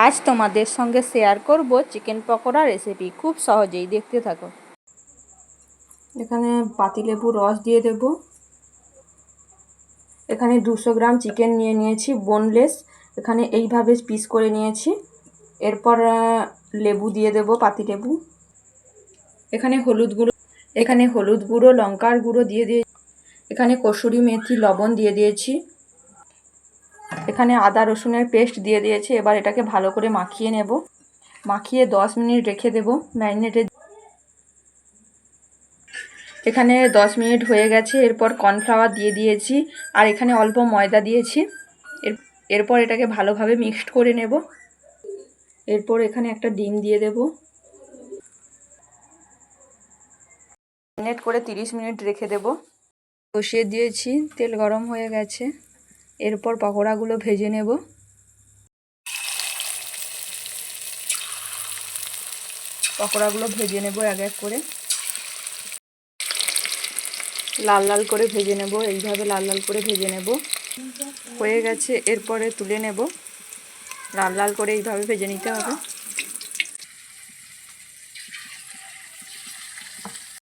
আজ তোমাদের সঙ্গে শেয়ার করব চিকেন পকোড়া রেসিপি। খুব সহজেই, দেখতে থাকো। এখানে পাতিলেবু রস দিয়ে দেব। এখানে 200 গ্রাম চিকেন নিয়ে নিয়েছি, বোনলেস। এখানে এইভাবে পিস করে নিয়েছি। এরপর লেবু দিয়ে দেব, পাতিলেবু। এখানে হলুদ গুঁড়ো, লঙ্কার গুঁড়ো দিয়ে এখানে কসুরি মেথি, লবণ দিয়ে দিয়েছি। এখানে আদা রসুনের পেস্ট দিয়ে দিয়েছি। এবার এটাকে ভালো করে মাখিয়ে নেব। মাখিয়ে 10 মিনিট রেখে দেব ম্যারিনেটে। এখানে 10 মিনিট হয়ে গেছে। এরপর কর্নফ্লাওয়ার দিয়ে দিয়েছি, আর এখানে অল্প ময়দা দিয়েছি। এরপর এটাকে ভালোভাবে মিক্সড করে নেব। এরপর এখানে একটা ডিম দিয়ে দেব। ম্যারিনেট করে 30 মিনিট রেখে দেব। বসিয়ে দিয়েছি, তেল গরম হয়ে গেছে। এরপর পকোড়াগুলো ভেজে নেব। পকোড়াগুলো ভেজে নেব এক এক করে। লাল লাল করে ভেজে নেব, এইভাবে লাল লাল করে ভেজে নেব। হয়ে গেছে, এরপরে তুলে নেব। লাল লাল করে এইভাবে ভেজে নিতে হবে।